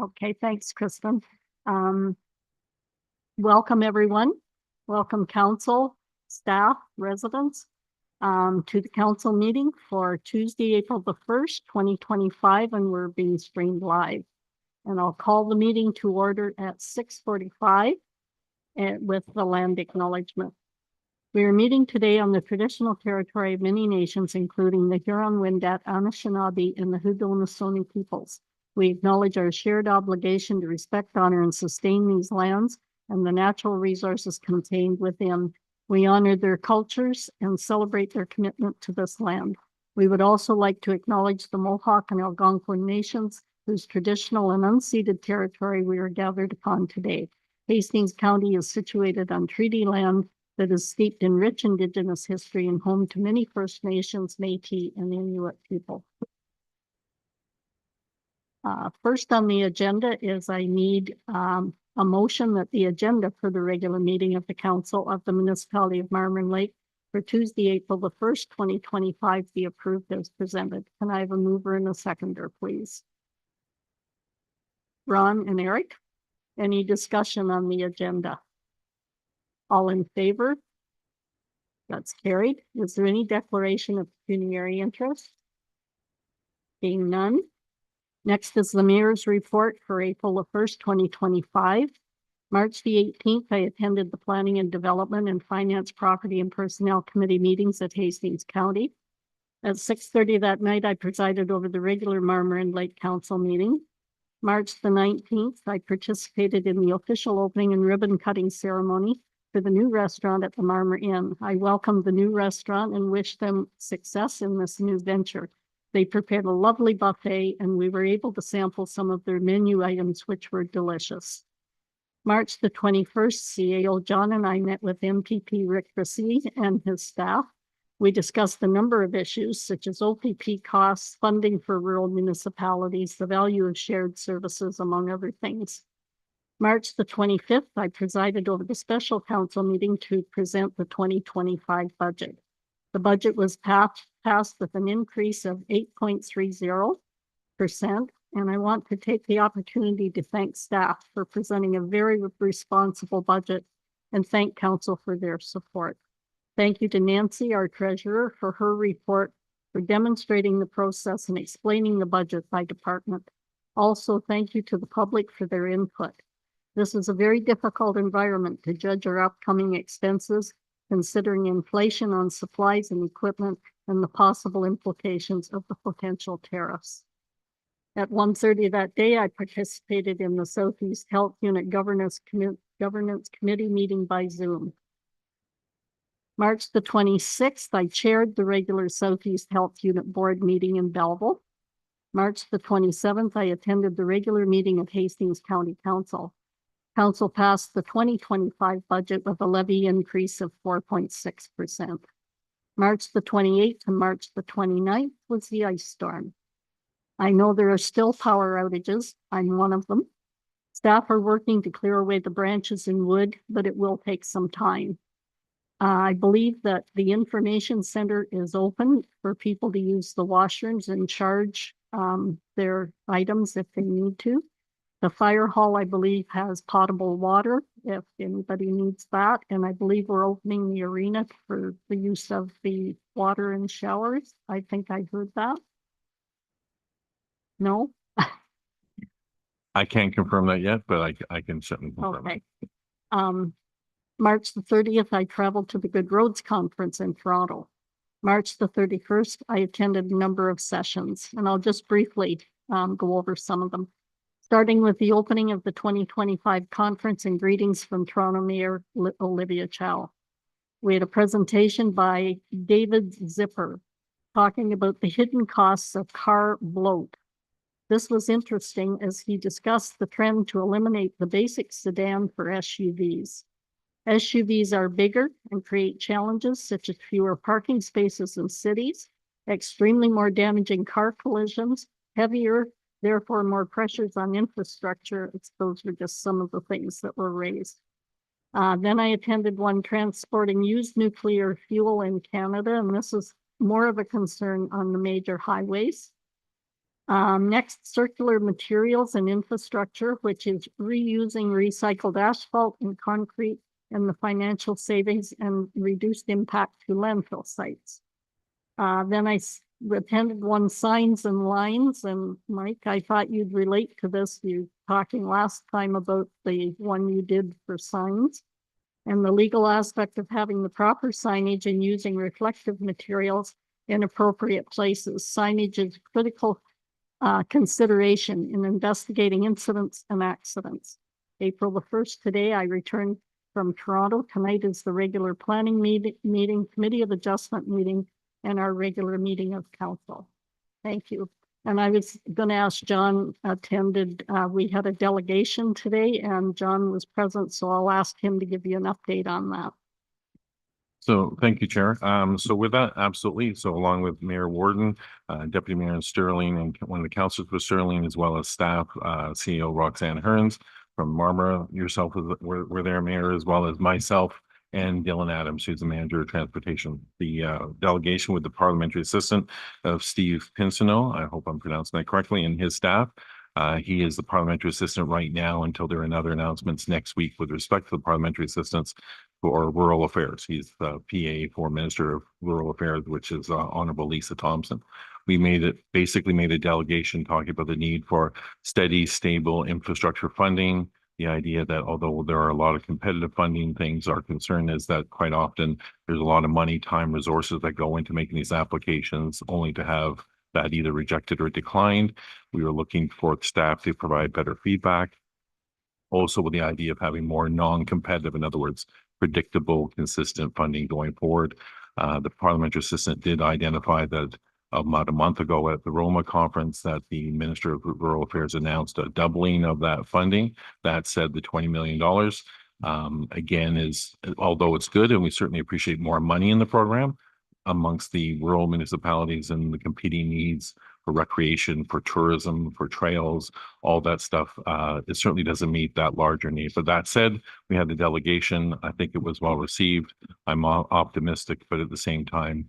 Okay, thanks, Kristen. Welcome, everyone. Welcome, council, staff, residents, to the council meeting for Tuesday, April the 1st, 2025, and we're being streamed live. And I'll call the meeting to order at 6:45 with the land acknowledgement. We are meeting today on the traditional territory of many nations, including the Huron-Wendat, Anishinaabe, and the Haudenosaunee peoples. We acknowledge our shared obligation to respect, honor, and sustain these lands and the natural resources contained within. We honor their cultures and celebrate their commitment to this land. We would also like to acknowledge the Mohawk and Algonquin nations, whose traditional and unceded territory we are gathered upon today. Hastings County is situated on treaty land that is steeped in rich Indigenous history and home to many First Nations, Métis, and Inuit people. First on the agenda is I need a motion that the agenda for the regular meeting of the Council of the Municipality of Marmorant Lake for Tuesday, April the 1st, 2025 be approved as presented. Can I have a mover and a seconder, please? Ron and Eric, any discussion on the agenda? All in favor? That's carried. Is there any declaration of pecuniary interest? Being none. Next is the mayor's report for April the 1st, 2025. March the 18th, I attended the Planning and Development and Finance, Property and Personnel Committee meetings at Hastings County. At 6:30 that night, I presided over the regular Marmorant Lake Council meeting. March the 19th, I participated in the official opening and ribbon cutting ceremony for the new restaurant at the Marmor Inn. I welcomed the new restaurant and wish them success in this new venture. They prepared a lovely buffet and we were able to sample some of their menu items, which were delicious. March the 21st, CAO John and I met with MPP Rick Brissy and his staff. We discussed a number of issues such as OPP costs, funding for rural municipalities, the value of shared services, among other things. March the 25th, I presided over the special council meeting to present the 2025 budget. The budget was passed with an increase of 8.30%, and I want to take the opportunity to thank staff for presenting a very responsible budget and thank council for their support. Thank you to Nancy, our treasurer, for her report, for demonstrating the process and explaining the budget by department. Also, thank you to the public for their input. This is a very difficult environment to judge our upcoming expenses, considering inflation on supplies and equipment and the possible implications of the potential tariffs. At 1:30 that day, I participated in the Southeast Health Unit Governance Committee meeting by Zoom. March the 26th, I chaired the regular Southeast Health Unit Board meeting in Belleville. March the 27th, I attended the regular meeting of Hastings County Council. Council passed the 2025 budget with a levy increase of 4.6%. March the 28th to March the 29th was the ice storm. I know there are still power outages. I'm one of them. Staff are working to clear away the branches and wood, but it will take some time. I believe that the information center is open for people to use the washrooms and charge their items if they need to. The fire hall, I believe, has potable water if anybody needs that. And I believe we're opening the arena for the use of the water and showers. I think I heard that. No? I can't confirm that yet, but I can certainly confirm it. March the 30th, I traveled to the Good Roads Conference in Toronto. March the 31st, I attended a number of sessions, and I'll just briefly go over some of them. Starting with the opening of the 2025 conference and greetings from Toronto Mayor Olivia Chow. We had a presentation by David Zipper talking about the hidden costs of car bloat. This was interesting as he discussed the trend to eliminate the basic sedan for SUVs. SUVs are bigger and create challenges such as fewer parking spaces in cities, extremely more damaging car collisions, heavier, therefore more pressures on infrastructure. Those were just some of the things that were raised. Then I attended one transporting used nuclear fuel in Canada, and this is more of a concern on the major highways. Next, circular materials and infrastructure, which is reusing recycled asphalt and concrete and the financial savings and reduced impact to landfill sites. Then I attended one signs and lines, and Mike, I thought you'd relate to this. You talking last time about the one you did for signs and the legal aspect of having the proper signage and using reflective materials in appropriate places. Signage is critical consideration in investigating incidents and accidents. April the 1st, today, I returned from Toronto. Tonight is the regular planning meeting, committee of adjustment meeting, and our regular meeting of council. Thank you. And I was going to ask John attended, we had a delegation today and John was present, so I'll ask him to give you an update on that. So thank you, Chair. So with that, absolutely. So along with Mayor Warden, Deputy Mayor Sterling, and one of the councilors for Sterling, as well as staff, CEO Roxanne Hearns from Marmora, yourself were there, Mayor, as well as myself and Dylan Adams, who's the manager of transportation. The delegation with the parliamentary assistant of Steve Pinsino, I hope I'm pronouncing that correctly, and his staff. He is the parliamentary assistant right now until there are other announcements next week with respect to the parliamentary assistants for rural affairs. He's the PA for Minister of Rural Affairs, which is Honorable Lisa Thompson. We basically made a delegation talking about the need for steady, stable infrastructure funding. The idea that although there are a lot of competitive funding things, our concern is that quite often there's a lot of money, time, resources that go into making these applications only to have that either rejected or declined. We were looking for staff to provide better feedback. Also with the idea of having more non-competitive, in other words, predictable, consistent funding going forward. The parliamentary assistant did identify that about a month ago at the Roma conference that the Minister of Rural Affairs announced a doubling of that funding. That said, the $20 million again is, although it's good and we certainly appreciate more money in the program amongst the rural municipalities and the competing needs for recreation, for tourism, for trails, all that stuff, it certainly doesn't meet that larger need. But that said, we had the delegation. I think it was well received. I'm optimistic, but at the same time,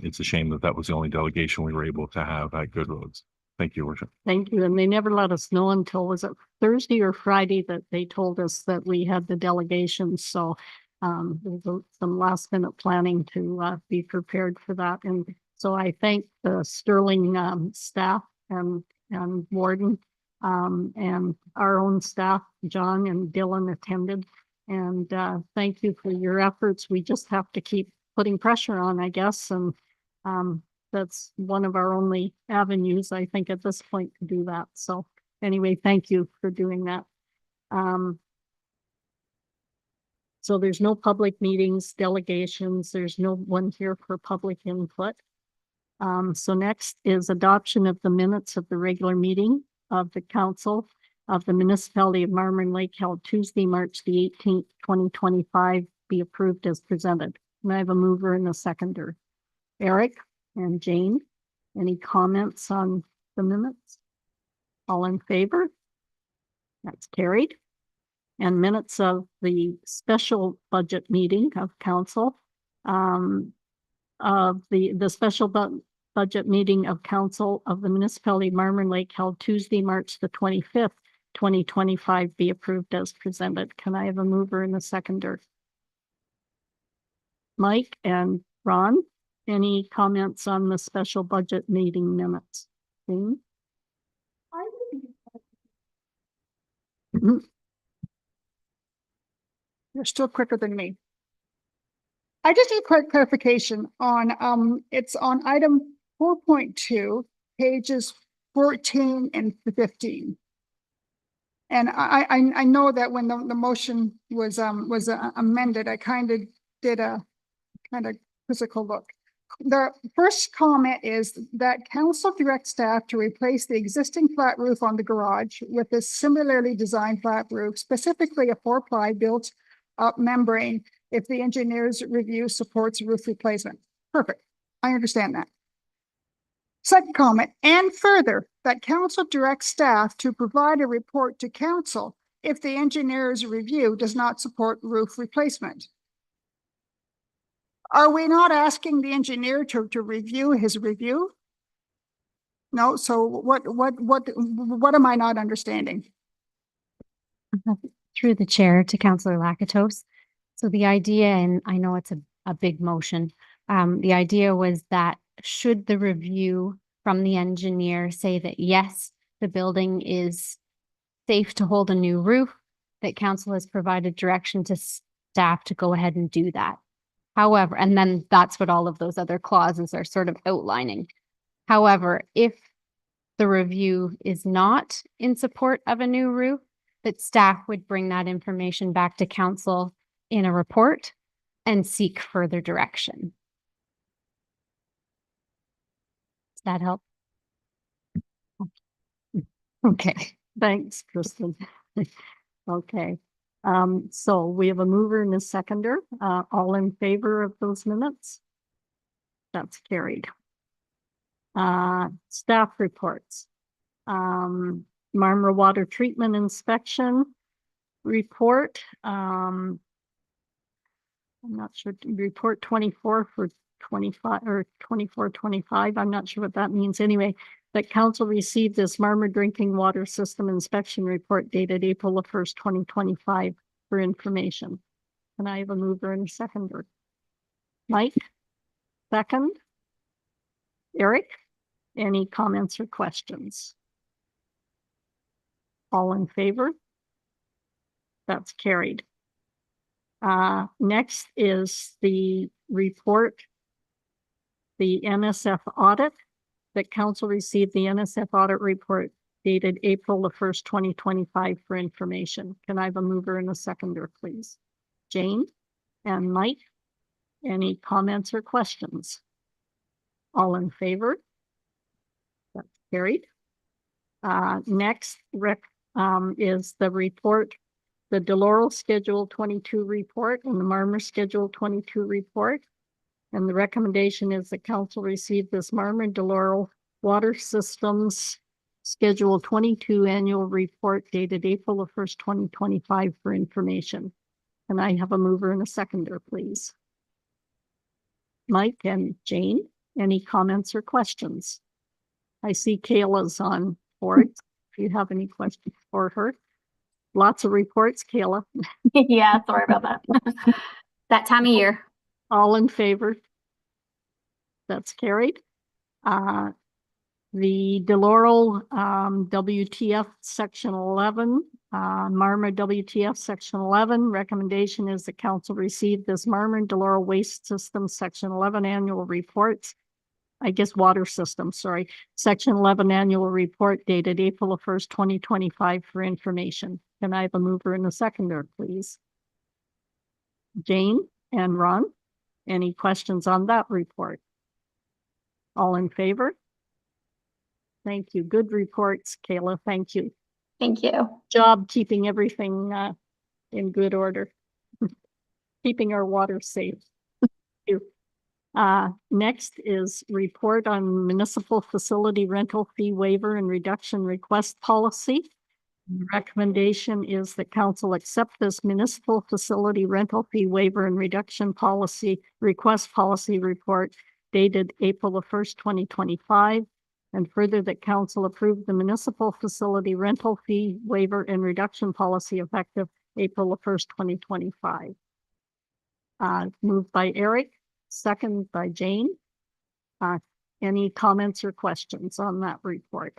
it's a shame that that was the only delegation we were able to have at Good Roads. Thank you, Worship. Thank you. And they never let us know until, was it Thursday or Friday, that they told us that we had the delegation. So there was some last minute planning to be prepared for that. And so I thank the Sterling staff and Warden and our own staff. John and Dylan attended, and thank you for your efforts. We just have to keep putting pressure on, I guess, and that's one of our only avenues, I think, at this point to do that. So anyway, thank you for doing that. So there's no public meetings, delegations, there's no one here for public input. So next is adoption of the minutes of the regular meeting of the council of the municipality of Marmora Lake held Tuesday, March the 18th, 2025, be approved as presented. And I have a mover and a seconder. Eric and Jane, any comments on the minutes? All in favor? That's carried. And minutes of the special budget meeting of council, the special budget meeting of council of the municipality of Marmora Lake held Tuesday, March the 25th, 2025, be approved as presented. Can I have a mover and a seconder? Mike and Ron, any comments on the special budget meeting minutes? You're still quicker than me. I just need quick clarification on it's on item 4.2, pages 14 and 15. And I know that when the motion was amended, I kind of did a quizzical look. The first comment is that council directs staff to replace the existing flat roof on the garage with a similarly designed flat roof, specifically a 4-ply built up membrane if the engineer's review supports roof replacement. Perfect. I understand that. Second comment, and further, that council directs staff to provide a report to council if the engineer's review does not support roof replacement. Are we not asking the engineer to review his review? No, so what am I not understanding? Through the chair to Councillor Lakatos. So the idea, and I know it's a big motion, the idea was that should the review from the engineer say that yes, the building is safe to hold a new roof, that council has provided direction to staff to go ahead and do that. However, and then that's what all of those other clauses are sort of outlining. However, if the review is not in support of a new roof, that staff would bring that information back to council in a report and seek further direction. Does that help? Okay, thanks, Kristen. Okay, so we have a mover and a seconder, all in favor of those minutes? That's carried. Staff reports. Marmora Water Treatment Inspection Report. I'm not sure, report 24 for 25 or 24, 25. I'm not sure what that means. Anyway, that council received this Marmora Drinking Water System Inspection Report dated April the 1st, 2025 for information. Can I have a mover and a seconder? Mike, second. Eric, any comments or questions? All in favor? That's carried. Next is the report, the NSF audit. That council received the NSF audit report dated April the 1st, 2025 for information. Can I have a mover and a seconder, please? Jane and Mike, any comments or questions? All in favor? That's carried. Next is the report, the Deloro Schedule 22 report and the Marmora Schedule 22 report. And the recommendation is the council receive this Marmora Deloro Water Systems Schedule 22 annual report dated April the 1st, 2025 for information. Can I have a mover and a seconder, please? Mike and Jane, any comments or questions? I see Kayla's on board. If you have any questions for her. Lots of reports, Kayla. Yeah, sorry about that. That time of year. All in favor? That's carried. The Deloro WTF Section 11, Marmora WTF Section 11, recommendation is the council receive this Marmora Deloro Waste System Section 11 annual reports. I guess water system, sorry. Section 11 annual report dated April the 1st, 2025 for information. Can I have a mover and a seconder, please? Jane and Ron, any questions on that report? All in favor? Thank you. Good reports, Kayla. Thank you. Thank you. Job keeping everything in good order. Keeping our water safe. Thank you. Next is report on municipal facility rental fee waiver and reduction request policy. The recommendation is that council accept this municipal facility rental fee waiver and reduction policy request policy report dated April the 1st, 2025. And further that council approve the municipal facility rental fee waiver and reduction policy effective April the 1st, 2025. Moved by Eric, second by Jane. Any comments or questions on that report?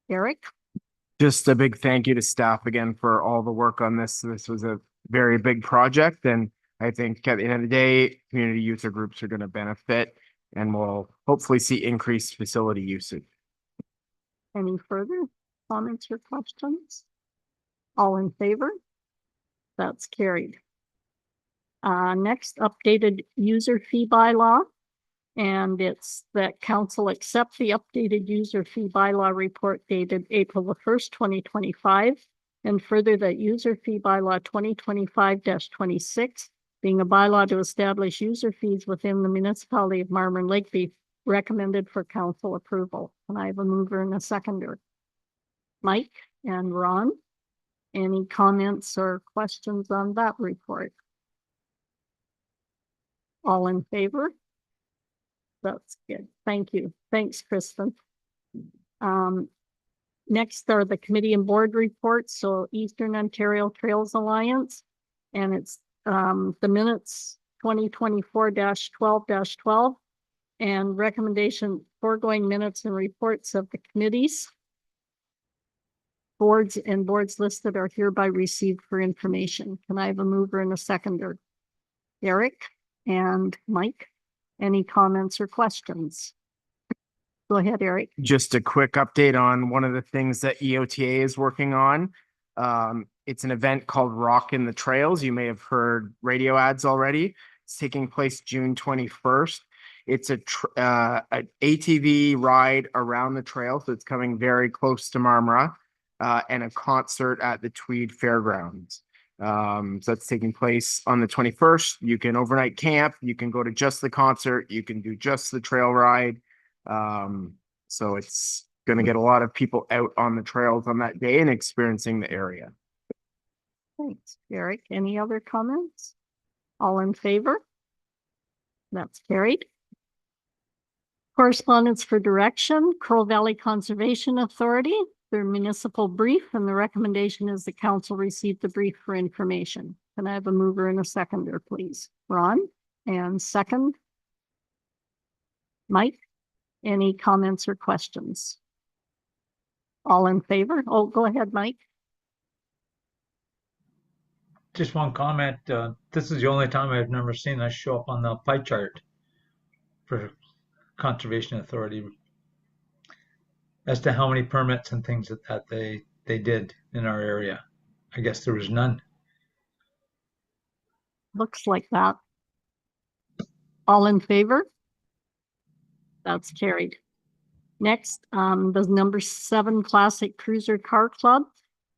Eric? Just a big thank you to staff again for all the work on this. This was a very big project, and I think at the end of the day, community user groups are going to benefit and we'll hopefully see increased facility usage. Any further comments or questions? All in favor? That's carried. Next, updated user fee bylaw. And it's that council accept the updated user fee bylaw report dated April the 1st, 2025. And further that user fee bylaw 2025-26 being a bylaw to establish user fees within the municipality of Marmora and Lakeview recommended for council approval. And I have a mover and a seconder. Mike and Ron, any comments or questions on that report? All in favor? That's good. Thank you. Thanks, Kristen. Next are the committee and board reports, so Eastern Ontario Trails Alliance. And it's the minutes 2024-12-12 and recommendation foregoing minutes and reports of the committees. Boards and boards listed are hereby received for information. Can I have a mover and a seconder? Eric and Mike, any comments or questions? Go ahead, Eric. Just a quick update on one of the things that EOTA is working on. It's an event called Rock in the Trails. You may have heard radio ads already. It's taking place June 21st. It's an ATV ride around the trail, so it's coming very close to Marmora, and a concert at the Tweed Fairgrounds. So that's taking place on the 21st. You can overnight camp, you can go to just the concert, you can do just the trail ride. So it's going to get a lot of people out on the trails on that day and experiencing the area. Thanks, Eric. Any other comments? All in favor? That's carried. Correspondence for direction, Crow Valley Conservation Authority, their municipal brief, and the recommendation is the council receive the brief for information. Can I have a mover and a seconder, please? Ron, and second, Mike. Any comments or questions? All in favor? Oh, go ahead, Mike. Just one comment. This is the only time I've never seen us show up on the pie chart for Conservation Authority as to how many permits and things that they did in our area. I guess there was none. Looks like that. All in favor? That's carried. Next, the number 7 Classic Cruiser Car Club,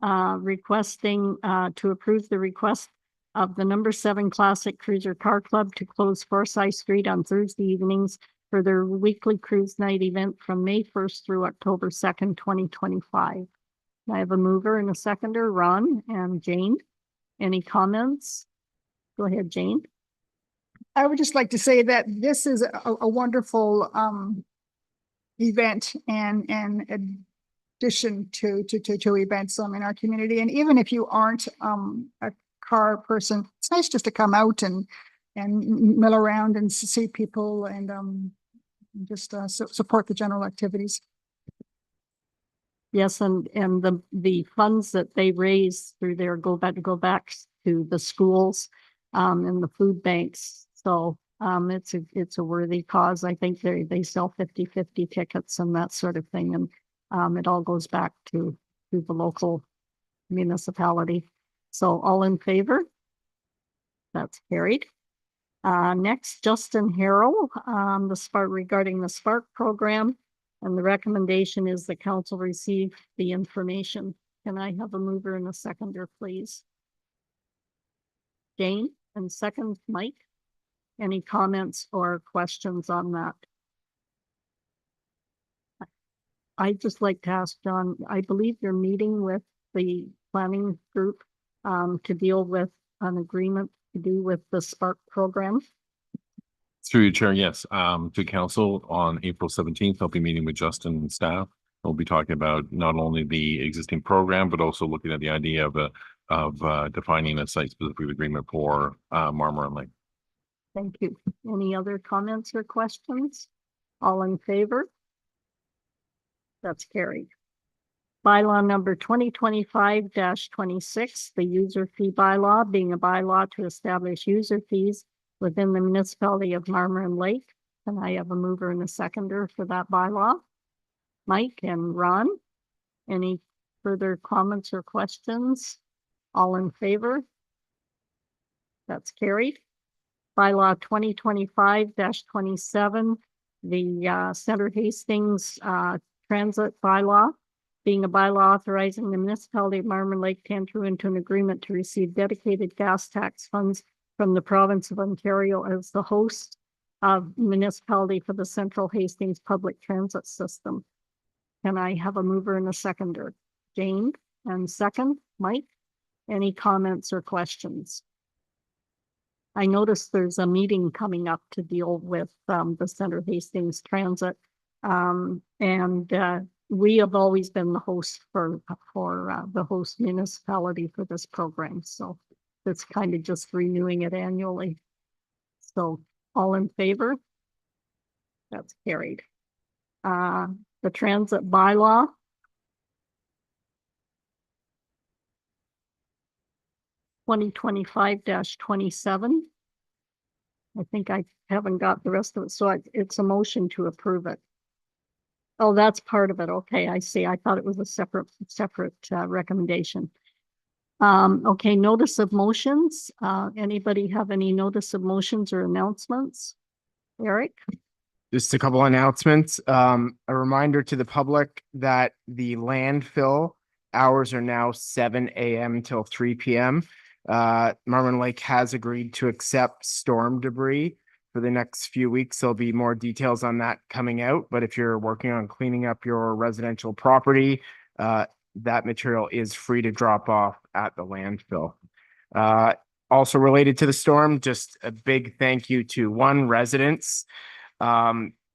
requesting to approve the request of the number 7 Classic Cruiser Car Club to close Forsyth Street on Thursday evenings for their weekly cruise night event from May 1st through October 2nd, 2025. I have a mover and a seconder, Ron and Jane. Any comments? Go ahead, Jane. I would just like to say that this is a wonderful event and addition to events in our community. And even if you aren't a car person, it's nice just to come out and mill around and see people and just support the general activities. Yes, and the funds that they raise through there go back to the schools and the food banks. So it's a worthy cause. I think they sell 50-50 tickets and that sort of thing, and it all goes back to the local municipality. So all in favor? That's carried. Next, Justin Harrell, the Spark regarding the Spark program, and the recommendation is the council receive the information. Can I have a mover and a seconder, please? Jane, and second, Mike. Any comments or questions on that? I'd just like to ask John, I believe you're meeting with the planning group to deal with an agreement to do with the Spark program. Through your chair, yes, to council on April 17th, I'll be meeting with Justin and staff. We'll be talking about not only the existing program, but also looking at the idea of defining a site-specific agreement for Marmora Lake. Thank you. Any other comments or questions? All in favor? That's carried. Bylaw number 2025-26, the user fee bylaw, being a bylaw to establish user fees within the municipality of Marmora Lake. Can I have a mover and a seconder for that bylaw? Mike and Ron, any further comments or questions? All in favor? That's carried. Bylaw 2025-27, the Center Hastings transit bylaw, being a bylaw authorizing the municipality of Marmora Lake to enter into an agreement to receive dedicated gas tax funds from the province of Ontario as the host of municipality for the Central Hastings public transit system. Can I have a mover and a seconder? Jane, and second, Mike. Any comments or questions? I noticed there's a meeting coming up to deal with the Center Hastings Transit. And we have always been the host for the host municipality for this program, so it's kind of just renewing it annually. So all in favor? That's carried. The transit bylaw. 2025-27. I think I haven't got the rest of it, so it's a motion to approve it. Oh, that's part of it. Okay, I see. I thought it was a separate recommendation. Okay, notice of motions. Anybody have any notice of motions or announcements? Eric? Just a couple announcements. A reminder to the public that the landfill hours are now 7 a.m. till 3 p.m. Marvin Lake has agreed to accept storm debris for the next few weeks. There'll be more details on that coming out, but if you're working on cleaning up your residential property, that material is free to drop off at the landfill. Also related to the storm, just a big thank you to residents.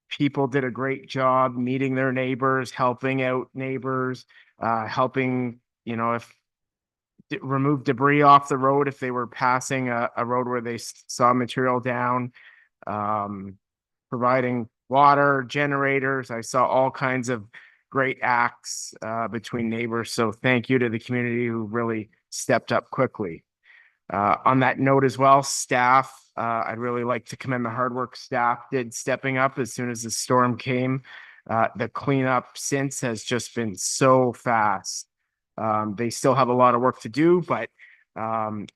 People did a great job meeting their neighbors, helping out neighbors, helping, if remove debris off the road if they were passing a road where they saw material down, providing water, generators. I saw all kinds of great acts between neighbors. So thank you to the community who really stepped up quickly. On that note as well, staff, I'd really like to commend the hard work staff did stepping up as soon as the storm came. The cleanup since has just been so fast. They still have a lot of work to do, but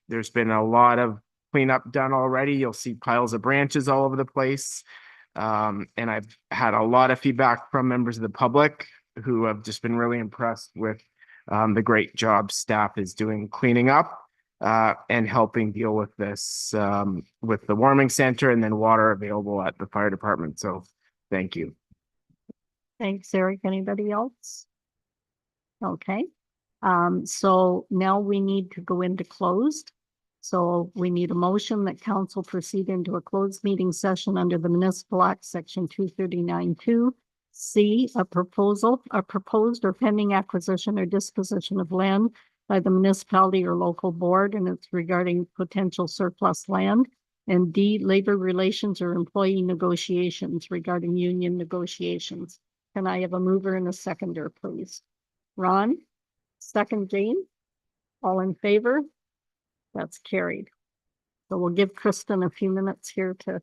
there's been a lot of cleanup done already. You'll see piles of branches all over the place. And I've had a lot of feedback from members of the public who have just been really impressed with the great job staff is doing cleaning up and helping deal with this with the warming center and then water available at the fire department. So thank you. Thanks, Eric. Anybody else? Okay. So now we need to go into closed. So we need a motion that council proceed into a closed meeting session under the Municipal Act, section 239(2)(c), a proposed or pending acquisition or disposition of land by the municipality or local board, and it's regarding potential surplus land. And D, labor relations or employee negotiations regarding union negotiations. Can I have a mover and a seconder, please? Ron? Second, Jane? All in favor? That's carried. So we'll give Kristen a few minutes here to